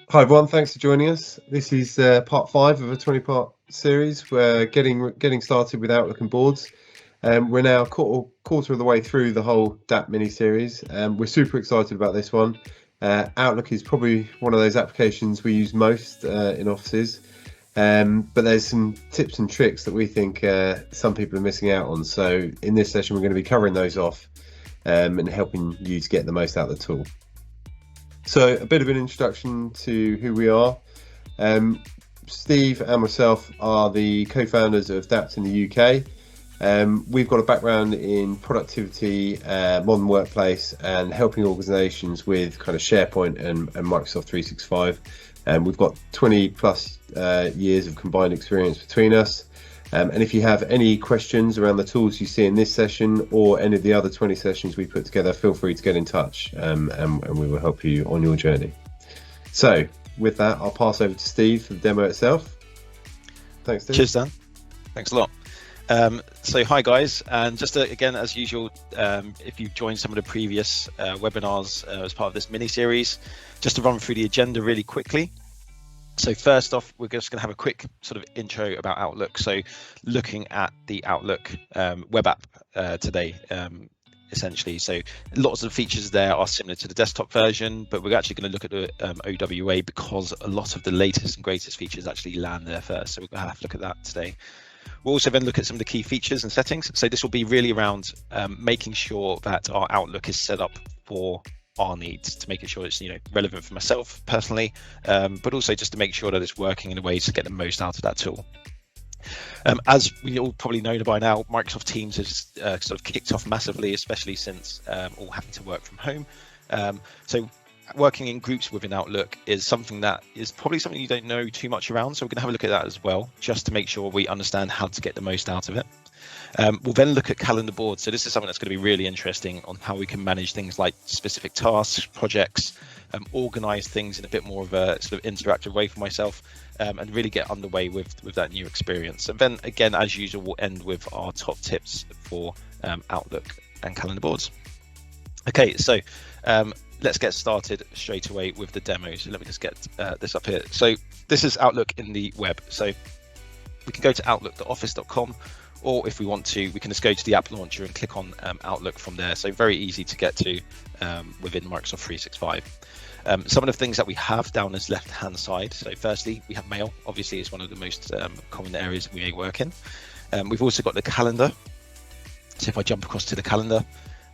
Hi everyone, thanks for joining us. This is part 5 of a 20-part series. We're getting started with Outlook and boards. We're now quarter of the way through the whole Dapt Mini Series. We're super excited about this one. Outlook is probably one of those applications we use most in offices, but there's some tips and tricks that we think some people are missing out on. So in this session, we're going to be covering those off and helping you to get the most out of the tool. So a bit of an introduction to who we are. Steve and myself are the co-founders of Dapt in the UK. We've got a background in productivity, modern workplace, and helping organizations with kind of SharePoint and Microsoft 365. We've got 20 plus years of combined experience between us. And if you have any questions around the tools you see in this session or any of the other 20 sessions we put together, feel free to get in touch and we will help you on your journey. So with that, I'll pass over to Steve for the demo itself. Thanks, Steve. Cheers, Dan. Thanks a lot. So hi guys, and just again as usual, if you've joined some of the previous webinars as part of this mini series, just to run through the agenda really quickly. So first off, we're just going to have a quick sort of intro about Outlook. So looking at the Outlook web app today, essentially. So lots of features there are similar to the desktop version, but we're actually going to look at the OWA because a lot of the latest and greatest features actually land there first. So we're going to have to look at that today. We'll also then look at some of the key features and settings. So this will be really around making sure that our Outlook is set up for our needs, to make sure it's relevant for myself personally, but also just to make sure that it's working in a way to get the most out of that tool. As we all probably know by now, Microsoft Teams has sort of kicked off massively, especially since all having to work from home. So working in groups within Outlook is something that is probably something you don't know too much around. So we're going to have a look at that as well, just to make sure we understand how to get the most out of it. We'll then look at calendar boards. So this is something that's going to be really interesting on how we can manage things like specific tasks, projects, organize things in a bit more of a sort of interactive way for myself, and really get underway with that new experience. And then again, as usual, we'll end with our top tips for Outlook and calendar boards. Okay, so let's get started straight away with the demo. So let me just get this up here. So this is Outlook in the web. So we can go to outlook.office.com, or if we want to, we can just go to the app launcher and click on Outlook from there. So very easy to get to within Microsoft 365. Some of the things that we have down this left-hand side. So firstly, we have mail. Obviously, it's one of the most common areas we may work in. We've also got the calendar. So if I jump across to the calendar,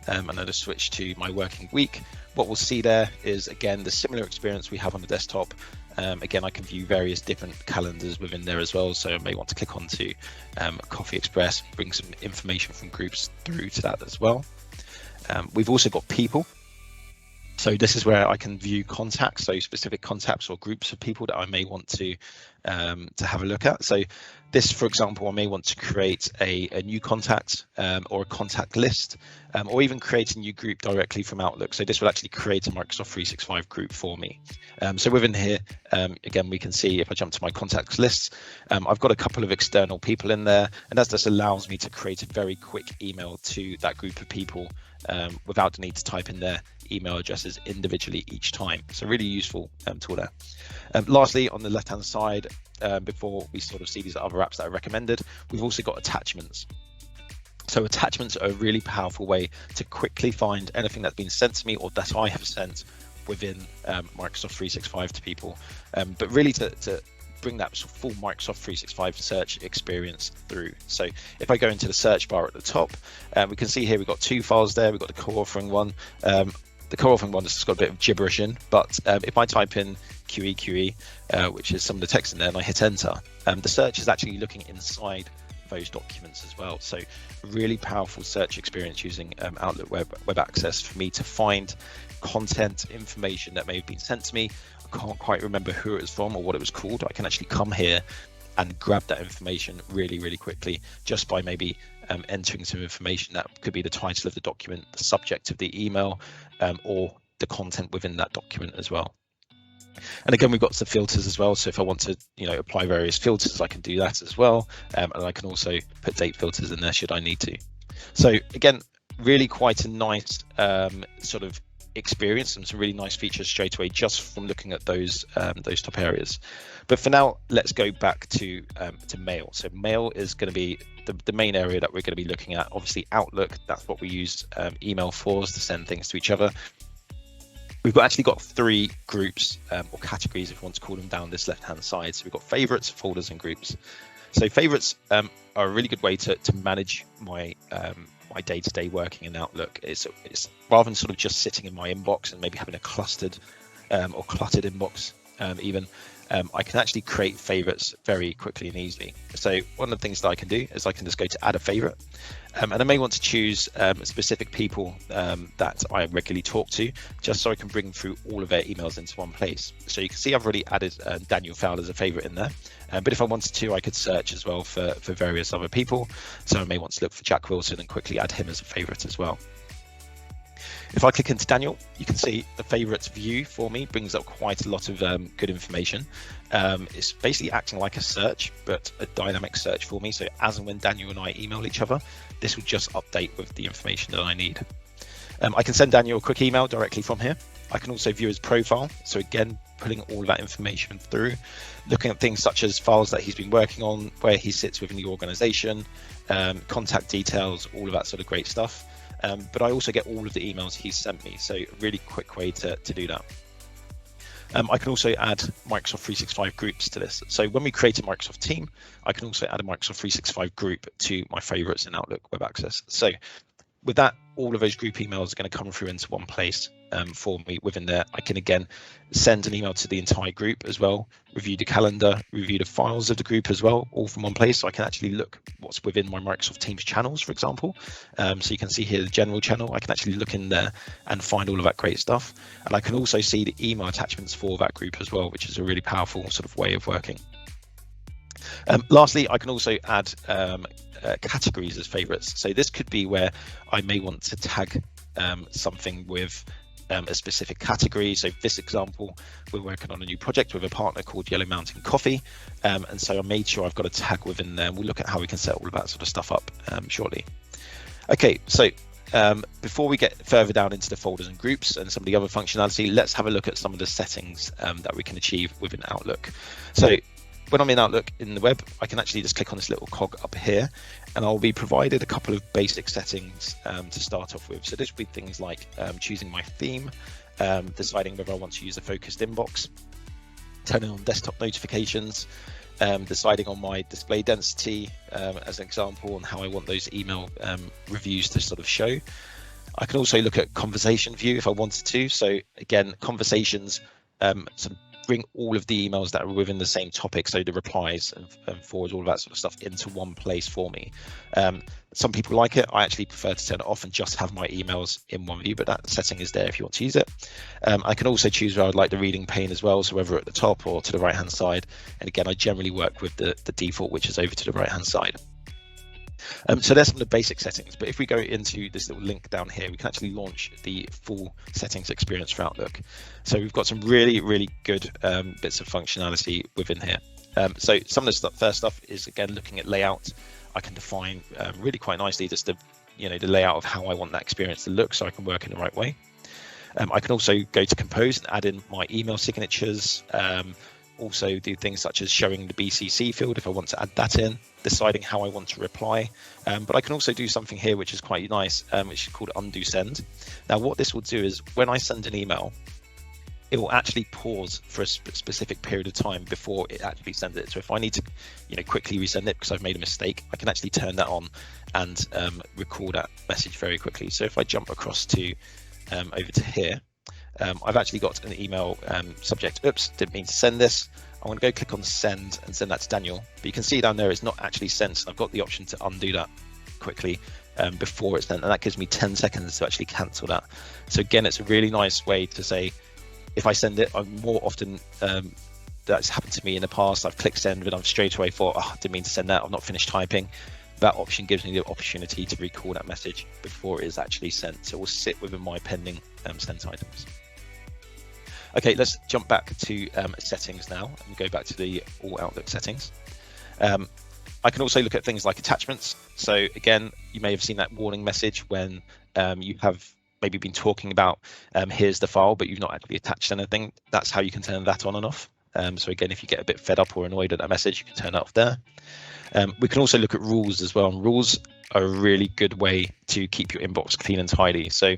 and I just switch to my working week, what we'll see there is, again, the similar experience we have on the desktop. Again, I can view various different calendars within there as well. So I may want to click onto Coffee Express, bring some information from groups through to that as well. We've also got people. So this is where I can view contacts, so specific contacts or groups of people that I may want to have a look at. So this, for example, I may want to create a new contact or a contact list, or even create a new group directly from Outlook. So this will actually create a Microsoft 365 group for me. So within here, again, we can see if I jump to my contacts lists, I've got a couple of external people in there, and that just allows me to create a very quick email to that group of people without the need to type in their email addresses individually each time. So really useful tool there. Lastly, on the left hand side, before we sort of see these other apps that are recommended, we've also got attachments. So attachments are a really powerful way to quickly find anything that's been sent to me or that I have sent within Microsoft 365 to people, but really to bring that sort of full Microsoft 365 search experience through. So if I go into the search bar at the top, we can see here we've got two files there. We've got the co-authoring one. The co-authoring one has just got a bit of gibberish in, but if I type in QE, which is some of the text in there, and I hit enter, the search is actually looking inside those documents as well. So really powerful search experience using Outlook Web Access for me to find content, information that may have been sent to me. I can't quite remember who it was from or what it was called. I can actually come here and grab that information really, really quickly just by maybe entering some information that could be the title of the document, the subject of the email, or the content within that document as well. And again, we've got some filters as well. So if I want to, apply various filters, I can do that as well. And I can also put date filters in there should I need to. So again, really quite a nice sort of experience and some really nice features straight away just from looking at those top areas. But for now, let's go back to mail. So mail is going to be the main area that we're going to be looking at. Obviously Outlook, that's what we use email for, is to send things to each other. We've actually got 3 groups or categories, if you want to call them, down this left hand side. So we've got favorites, folders and groups. So favorites are a really good way to manage my my day-to-day working in Outlook. It's rather than sort of just sitting in my inbox and maybe having a clustered or cluttered inbox even, I can actually create favorites very quickly and easily. So one of the things that I can do is I can just go to add a favorite, and I may want to choose specific people that I regularly talk to, just so I can bring through all of their emails into one place. So you can see I've already added Daniel Fowler as a favorite in there, but if I wanted to, I could search as well for various other people. So I may want to look for Jack Wilson and quickly add him as a favorite as well. If I click into Daniel, you can see the favorites view for me brings up quite a lot of good information. It's basically acting like a search, but a dynamic search for me. So as and when Daniel and I email each other, this will just update with the information that I need. I can send Daniel a quick email directly from here. I can also view his profile. So again, putting all of that information through, looking at things such as files that he's been working on, where he sits within the organization, contact details, all of that sort of great stuff. But I also get all of the emails he's sent me, so a really quick way to do that. I can also add Microsoft 365 groups to this. So when we create a Microsoft team, I can also add a Microsoft 365 group to my favorites in Outlook Web Access. So with that, all of those group emails are going to come through into one place for me within there. I can again send an email to the entire group as well, review the calendar, review the files of the group as well, all from one place. So I can actually look what's within my Microsoft Teams channels, for example. So you can see here the general channel. I can actually look in there and find all of that great stuff. And I can also see the email attachments for that group as well, which is a really powerful sort of way of working. Lastly, I can also add categories as favorites. So this could be where I may want to tag something with a specific category. So this example, we're working on a new project with a partner called Yellow Mountain Coffee, and so I made sure I've got a tag within there. We'll look at how we can set all of that sort of stuff up shortly. Okay, so before we get further down into the folders and groups and some of the other functionality, let's have a look at some of the settings that we can achieve within Outlook. So when I'm in Outlook in the web, I can actually just click on this little cog up here, and I'll be provided a couple of basic settings to start off with. So this would be things like choosing my theme, deciding whether I want to use a focused inbox, turning on desktop notifications, deciding on my display density as an example, and how I want those email reviews to sort of show. I can also look at conversation view if I wanted to. So again, conversations sort of bring all of the emails that are within the same topic, so the replies and forwards, all of that sort of stuff into one place for me. Some people like it. I actually prefer to turn it off and just have my emails in one view, but that setting is there if you want to use it. I can also choose where I'd like the reading pane as well, so whether at the top or to the right hand side. And again, I generally work with the default, which is over to the right hand side. So there's some of the basic settings, but if we go into this little link down here, we can actually launch the full settings experience for Outlook. So we've got some really, really good bits of functionality within here. So some of the first stuff is, again, looking at layout. I can define really quite nicely just the layout of how I want that experience to look, so I can work in the right way. I can also go to compose and add in my email signatures. Also do things such as showing the BCC field if I want to add that in, deciding how I want to reply. But I can also do something here which is quite nice, which is called undo send. Now what this will do is when I send an email, it will actually pause for a specific period of time before it actually sends it. So if I need to quickly resend it because I've made a mistake, I can actually turn that on and record that message very quickly. So if I jump across to over to here, I've actually got an email subject, oops, didn't mean to send this. I'm going to go click on send and send that to Daniel. But you can see down there it's not actually sent. So I've got the option to undo that quickly before it's sent, and that gives me 10 seconds to actually cancel that. So again, it's a really nice way to say, if I send it, I'm more often, that's happened to me in the past, I've clicked send, but I've straight away thought, oh, I didn't mean to send that, I've not finished typing. That option gives me the opportunity to record that message before it is actually sent. So it will sit within my pending sent items. Okay, let's jump back to settings now and go back to the all Outlook settings. I can also look at things like attachments. So again, you may have seen that warning message when you have maybe been talking about, here's the file, but you've not actually attached anything, that's how you can turn that on and off. So again, if you get a bit fed up or annoyed at that message, you can turn it off there. We can also look at rules as well, and rules are a really good way to keep your inbox clean and tidy. So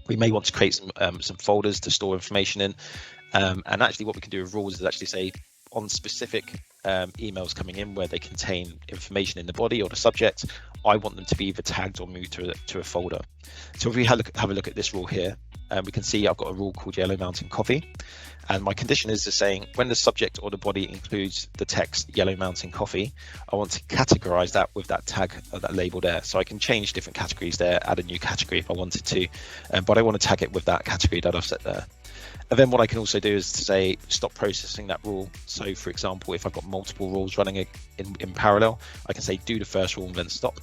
we may want to create some folders to store information in, and actually what we can do with rules is actually say on specific emails coming in where they contain information in the body or the subject, I want them to be either tagged or moved to a folder. So if we have a look at this rule here, we can see I've got a rule called Yellow Mountain Coffee, and my condition is saying when the subject or the body includes the text Yellow Mountain Coffee, I want to categorize that with that tag, that label there. So I can change different categories there, add a new category if I wanted to, but I want to tag it with that category that I've set there. And then what I can also do is to say stop processing that rule. So for example, if I've got multiple rules running in parallel, I can say do the first rule and then stop.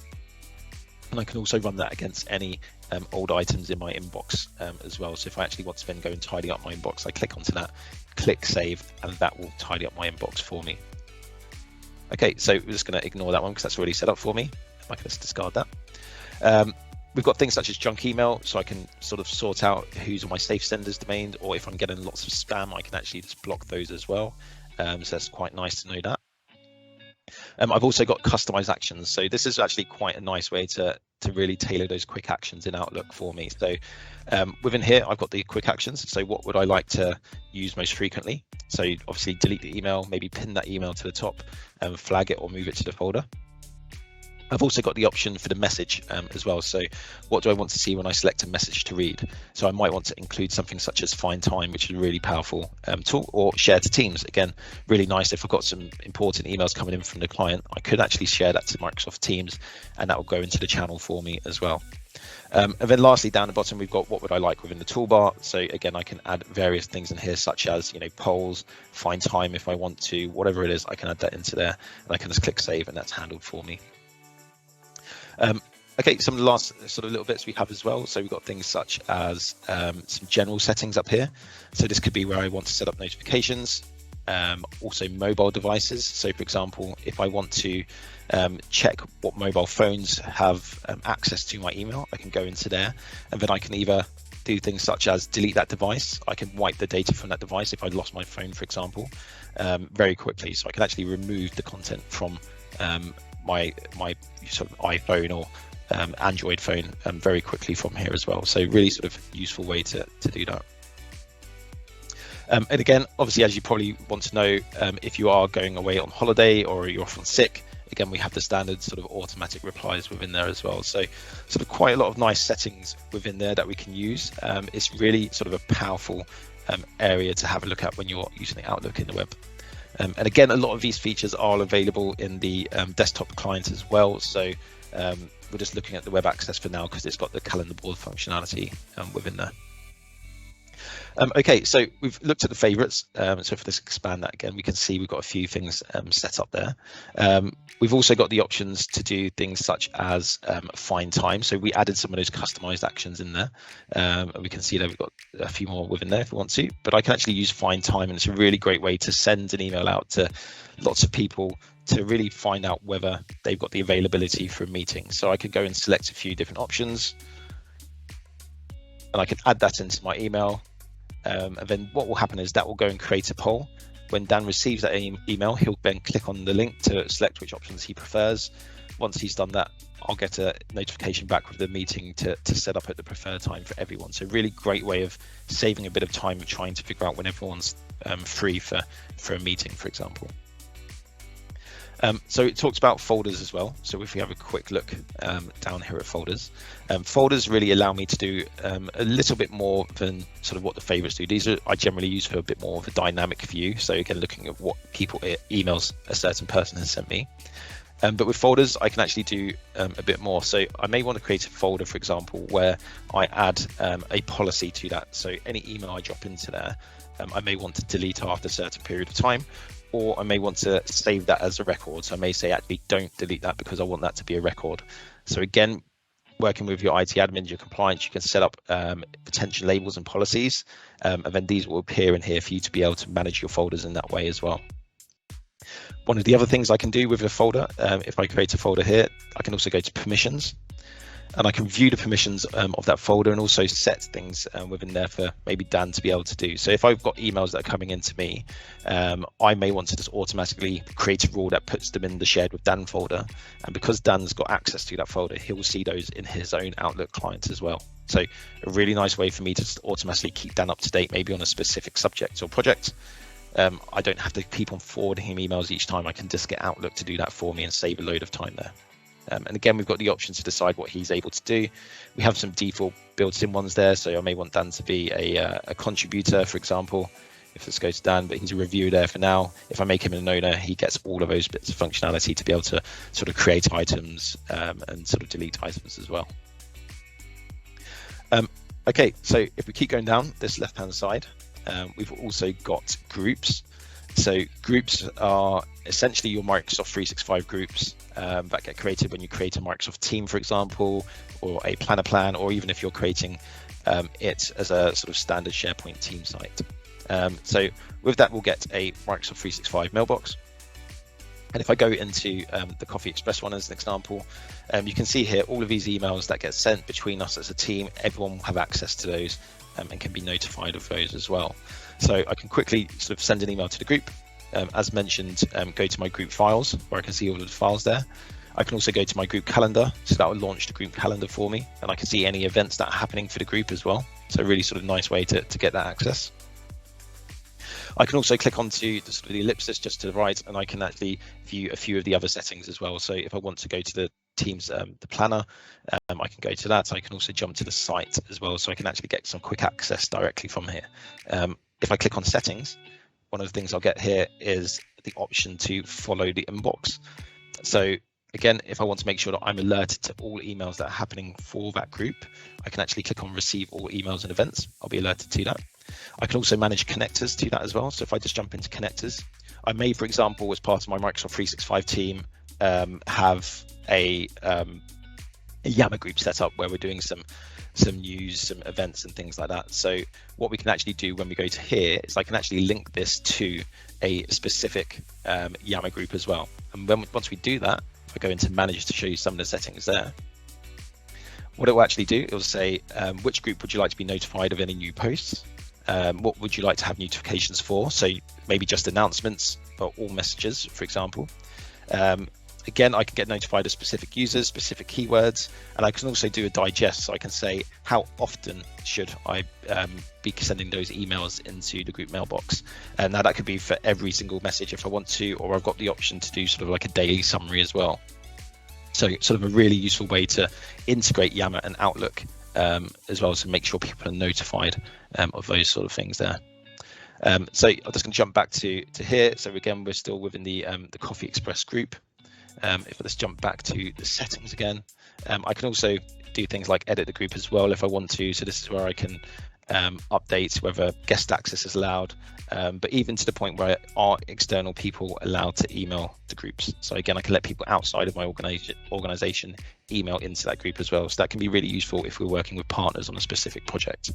And I can also run that against any old items in my inbox as well. So if I actually want to then go and tidy up my inbox, I click onto that, click save, and that will tidy up my inbox for me. Okay, so we're just going to ignore that one because that's already set up for me. I can just discard that. We've got things such as junk email, so I can sort of sort out who's on my safe senders domain, or if I'm getting lots of spam, I can actually just block those as well. So that's quite nice to know that. I've also got customized actions. So this is actually quite a nice way to really tailor those quick actions in Outlook for me. So within here, I've got the quick actions. So what would I like to use most frequently? So obviously delete the email, maybe pin that email to the top, flag it or move it to the folder. I've also got the option for the message as well. So what do I want to see when I select a message to read? So I might want to include something such as find time, which is a really powerful tool, or share to Teams. Again, really nice. If I've got some important emails coming in from the client, I could actually share that to Microsoft Teams, and that will go into the channel for me as well. And then lastly, down the bottom, we've got what would I like within the toolbar. So again, I can add various things in here, such as, polls, find time if I want to, whatever it is, I can add that into there, and I can just click save, and that's handled for me. Okay, some of the last sort of little bits we have as well. So we've got things such as some general settings up here. So this could be where I want to set up notifications, also mobile devices. So for example, if I want to check what mobile phones have access to my email, I can go into there, and then I can either do things such as delete that device. I can wipe the data from that device if I lost my phone, for example, very quickly. So I can actually remove the content from my sort of iPhone or Android phone very quickly from here as well. So really sort of useful way to do that. And again, obviously, as you probably want to know, if you are going away on holiday or you're off on sick, again, we have the standard sort of automatic replies within there as well. So sort of quite a lot of nice settings within there that we can use. It's really sort of a powerful area to have a look at when you're using the Outlook in the web. And again, a lot of these features are available in the desktop client as well. So we're just looking at the web access for now because it's got the calendar board functionality within there. Okay, so we've looked at the favorites. So if let's expand that again, we can see we've got a few things set up there. We've also got the options to do things such as find time. So we added some of those customized actions in there. And we can see that we've got a few more within there if we want to, but I can actually use find time, and it's a really great way to send an email out to lots of people to really find out whether they've got the availability for a meeting. So I could go and select a few different options, and I can add that into my email. And then what will happen is that will go and create a poll. When Dan receives that email, he'll then click on the link to select which options he prefers. Once he's done that, I'll get a notification back with the meeting to set up at the preferred time for everyone. So really great way of saving a bit of time of trying to figure out when everyone's free for a meeting, for example. So it talks about folders as well. So if we have a quick look down here at folders, folders really allow me to do a little bit more than sort of what the favorites do. These are I generally use for a bit more of a dynamic view. So again, looking at what emails a certain person has sent me. But with folders, I can actually do a bit more. So I may want to create a folder, for example, where I add a policy to that. So any email I drop into there, I may want to delete after a certain period of time, or I may want to save that as a record. So I may say, actually, don't delete that because I want that to be a record. So again, working with your IT admins, your compliance, you can set up potential labels and policies, and then these will appear in here for you to be able to manage your folders in that way as well. One of the other things I can do with a folder, if I create a folder here, I can also go to permissions. and I can view the permissions of that folder and also set things within there for maybe Dan to be able to do. So if I've got emails that are coming into me, I may want to just automatically create a rule that puts them in the shared with Dan folder. And because Dan's got access to that folder, he will see those in his own Outlook client as well. So a really nice way for me to just automatically keep Dan up to date, maybe on a specific subject or project. I don't have to keep on forwarding him emails each time. I can just get Outlook to do that for me and save a load of time there. And again, we've got the option to decide what he's able to do. We have some default built-in ones there, so I may want Dan to be a contributor, for example, if this goes to Dan, but he's a reviewer there for now. If I make him an owner, he gets all of those bits of functionality to be able to sort of create items and sort of delete items as well. Okay, so if we keep going down this left-hand side, we've also got groups. So groups are essentially your Microsoft 365 groups that get created when you create a Microsoft team, for example, or a planner plan, or even if you're creating it as a sort of standard SharePoint team site. So with that, we'll get a Microsoft 365 mailbox. And if I go into the Coffee Express one as an example, you can see here all of these emails that get sent between us as a team. Everyone will have access to those and can be notified of those as well. So I can quickly sort of send an email to the group. As mentioned, go to my group files where I can see all of the files there. I can also go to my group calendar, so that will launch the group calendar for me, and I can see any events that are happening for the group as well. So really sort of nice way to get that access. I can also click onto the sort of the ellipsis just to the right, and I can actually view a few of the other settings as well. So if I want to go to the Teams, the planner, I can go to that. I can also jump to the site as well, so I can actually get some quick access directly from here. If I click on settings, one of the things I'll get here is the option to follow the inbox. So again, if I want to make sure that I'm alerted to all emails that are happening for that group, I can actually click on receive all emails and events. I'll be alerted to that. I can also manage connectors to that as well. So if I just jump into connectors, I may, for example, as part of my Microsoft 365 team, have a Yammer group set up where we're doing some news, some events and things like that. So what we can actually do when we go to here is I can actually link this to a specific Yammer group as well. And once we do that, I go into manage to show you some of the settings there. What it will actually do, it will say, which group would you like to be notified of any new posts? What would you like to have notifications for? So maybe just announcements or all messages, for example. Again, I can get notified of specific users, specific keywords, and I can also do a digest. So I can say, how often should I be sending those emails into the group mailbox? And now that could be for every single message if I want to, or I've got the option to do sort of like a daily summary as well. So sort of a really useful way to integrate Yammer and Outlook as well, to make sure people are notified of those sort of things there. So I'm just going to jump back to here. So again, we're still within the Coffee Express group. If I just jump back to the settings again, I can also do things like edit the group as well if I want to. So this is where I can update whether guest access is allowed, but even to the point where are external people allowed to email the groups. So again, I can let people outside of my organization email into that group as well. So that can be really useful if we're working with partners on a specific project.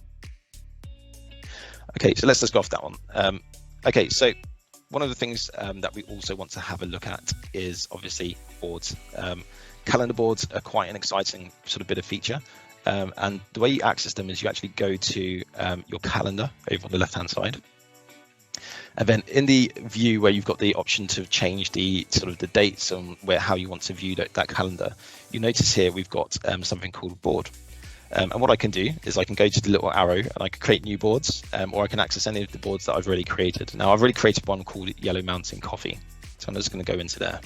Okay, so let's just go off that one. Okay, so one of the things that we also want to have a look at is obviously boards. Calendar boards are quite an exciting sort of bit of feature. And the way you access them is you actually go to your calendar over on the left-hand side. And then in the view where you've got the option to change the sort of the dates and how you want to view that calendar, you notice here we've got something called board. And what I can do is I can go to the little arrow and I can create new boards, or I can access any of the boards that I've already created. Now I've already created one called Yellow Mountain Coffee. So I'm just going to go into there.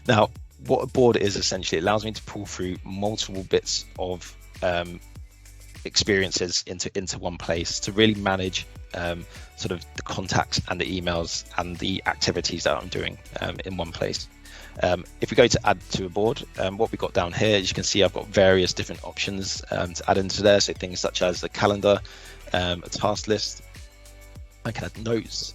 Now, what a board is essentially, it allows me to pull through multiple bits of experiences into one place to really manage sort of the contacts and the emails and the activities that I'm doing in one place. If we go to add to a board, what we've got down here, as you can see, I've got various different options to add into there. So things such as the calendar, a task list, I can add notes,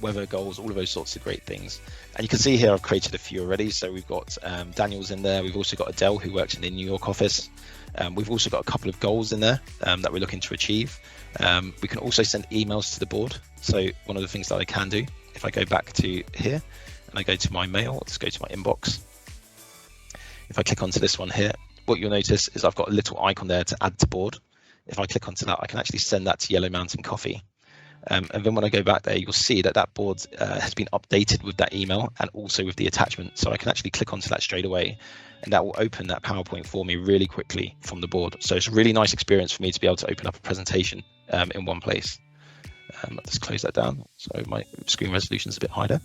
weather goals, all of those sorts of great things. And you can see here I've created a few already. So we've got Daniel's in there. We've also got Adele, who works in the New York office. We've also got a couple of goals in there that we're looking to achieve. We can also send emails to the board. So one of the things that I can do, if I go back to here and I go to my mail, let's go to my inbox. If I click onto this one here, what you'll notice is I've got a little icon there to add to board. If I click onto that, I can actually send that to Yellow Mountain Coffee. And then when I go back there, you'll see that that board has been updated with that email and also with the attachment. So I can actually click onto that straight away, and that will open that PowerPoint for me really quickly from the board. So it's a really nice experience for me to be able to open up a presentation in one place. I'll just close that down. So my screen resolution is a bit higher.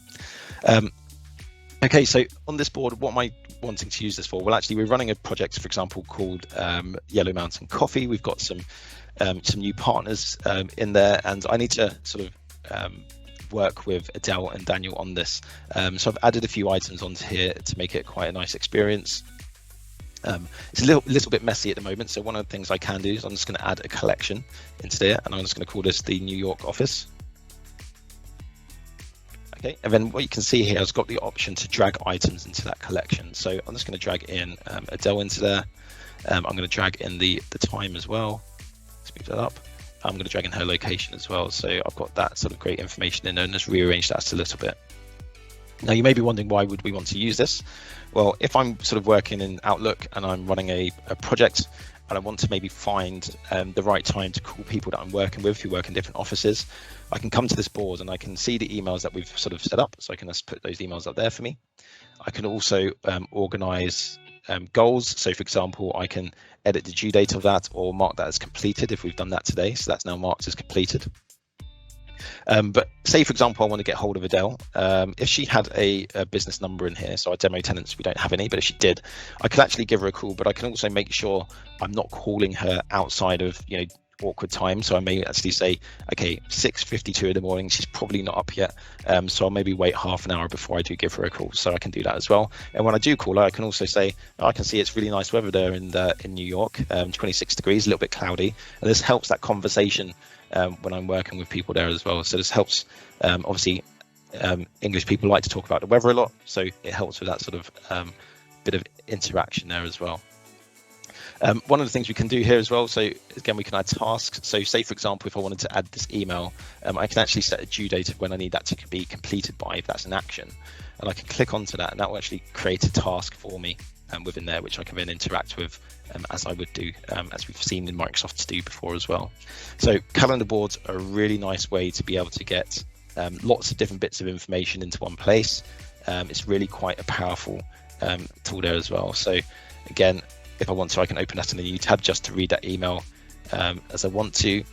Okay, so on this board, what am I wanting to use this for? Well, actually, we're running a project, for example, called Yellow Mountain Coffee. We've got some new partners in there, and I need to sort of work with Adele and Daniel on this. So I've added a few items onto here to make it quite a nice experience. It's a little bit messy at the moment, so one of the things I can do is I'm just going to add a collection into there, and I'm just going to call this the New York office. Okay, and then what you can see here, I've got the option to drag items into that collection. So I'm just going to drag in Adele into there. I'm going to drag in the time as well. Let's move that up. I'm going to drag in her location as well. So I've got that sort of great information in there, and just rearrange that a little bit. Now you may be wondering, why would we want to use this? Well, if I'm sort of working in Outlook and I'm running a project, and I want to maybe find the right time to call people that I'm working with who work in different offices, I can come to this board and I can see the emails that we've sort of set up. So I can just put those emails up there for me. I can also organize goals. So for example, I can edit the due date of that or mark that as completed if we've done that today. So that's now marked as completed. But say, for example, I want to get hold of Adele. If she had a business number in here, so our demo tenants, we don't have any, but if she did, I could actually give her a call, but I can also make sure I'm not calling her outside of, awkward time. So I may actually say, okay, 6:52 in the morning, she's probably not up yet. So I'll maybe wait half an hour before I do give her a call. So I can do that as well. And when I do call her, I can also say, I can see it's really nice weather there in New York, 26 degrees, a little bit cloudy. And this helps that conversation when I'm working with people there as well. So this helps, obviously, English people like to talk about the weather a lot. So it helps with that sort of bit of interaction there as well. One of the things we can do here as well, so again, we can add tasks. So say, for example, if I wanted to add this email, I can actually set a due date of when I need that to be completed by, if that's an action. And I can click onto that, and that will actually create a task for me within there, which I can then interact with as I would do, as we've seen in Microsoft do before as well. So calendar boards are a really nice way to be able to get lots of different bits of information into one place. It's really quite a powerful tool there as well. So again, if I want to, I can open that in a new tab just to read that email as I want to.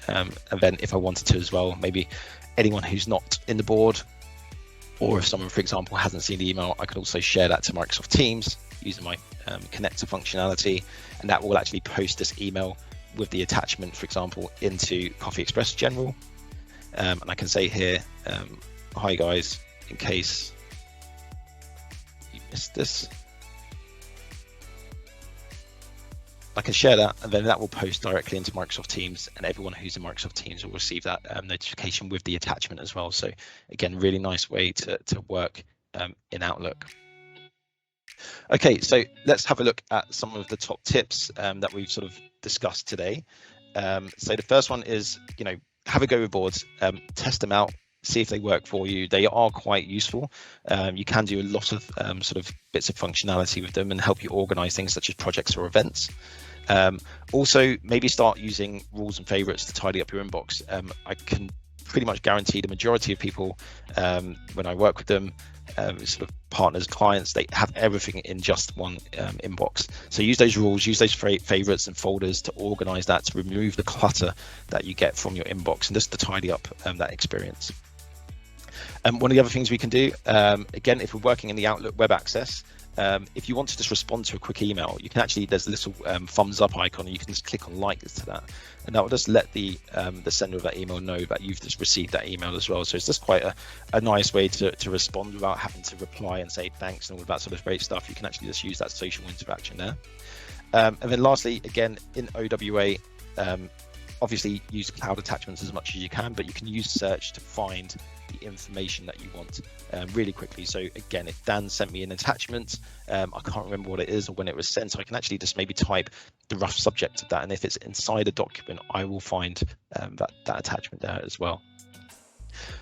And then if I wanted to as well, maybe anyone who's not in the board, or if someone, for example, hasn't seen the email, I can also share that to Microsoft Teams using my connector functionality, and that will actually post this email with the attachment, for example, into Coffee Express General. And I can say here, hi guys, in case you missed this. I can share that, and then that will post directly into Microsoft Teams, and everyone who's in Microsoft Teams will receive that notification with the attachment as well. So again, really nice way to work in Outlook. Okay, so let's have a look at some of the top tips that we've sort of discussed today. So the first one is, have a go with boards, test them out, see if they work for you. They are quite useful. You can do a lot of sort of bits of functionality with them and help you organize things such as projects or events. Also, maybe start using rules and favorites to tidy up your inbox. I can pretty much guarantee the majority of people, when I work with them, sort of partners, clients, they have everything in just one inbox. So use those rules, use those favorites and folders to organize that, to remove the clutter that you get from your inbox, and just to tidy up that experience. One of the other things we can do, again, if we're working in the Outlook web access, if you want to just respond to a quick email, you can actually, there's a little thumbs up icon, and you can just click on like to that, and that will just let the sender of that email know that you've just received that email as well. So it's just quite a nice way to respond without having to reply and say thanks and all of that sort of great stuff. You can actually just use that social interaction there. And then lastly, again, in OWA, obviously use cloud attachments as much as you can, but you can use search to find the information that you want really quickly. So again, if Dan sent me an attachment, I can't remember what it is or when it was sent, so I can actually just maybe type the rough subject of that, and if it's inside a document, I will find that attachment there as well.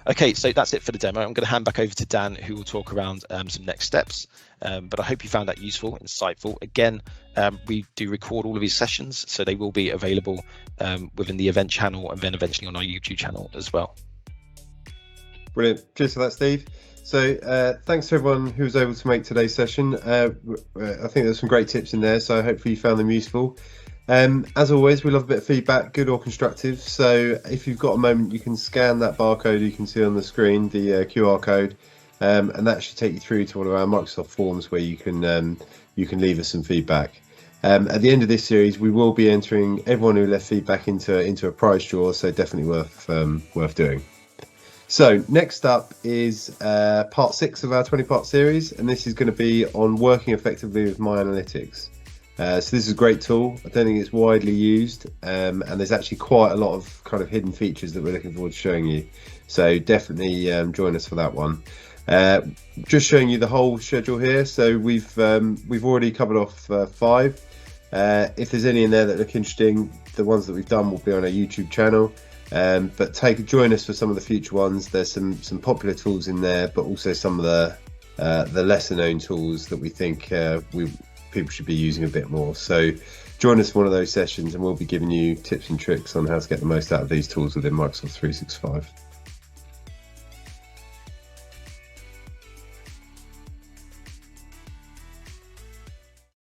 Okay, so that's it for the demo. I'm going to hand back over to Dan, who will talk around some next steps. But I hope you found that useful, insightful. Again, we do record all of these sessions, so they will be available within the event channel and then eventually on our YouTube channel as well. Brilliant. Cheers for that, Steve. So thanks to everyone who was able to make today's session. I think there's some great tips in there, so hopefully you found them useful. As always, we love a bit of feedback, good or constructive. So if you've got a moment, you can scan that barcode you can see on the screen, the QR code, and that should take you through to one of our Microsoft forms where you can leave us some feedback. At the end of this series, we will be entering everyone who left feedback into a prize draw, so definitely worth doing. So next up is part 6 of our 20-part series, and this is going to be on working effectively with My Analytics. So this is a great tool. I don't think it's widely used, and there's actually quite a lot of kind of hidden features that we're looking forward to showing you. So definitely join us for that one. Just showing you the whole schedule here. So we've already covered off 5. If there's any in there that look interesting, the ones that we've done will be on our YouTube channel. But join us for some of the future ones. There's some popular tools in there, but also some of the lesser known tools that we think people should be using a bit more. So join us for one of those sessions, and we'll be giving you tips and tricks on how to get the most out of these tools within Microsoft 365.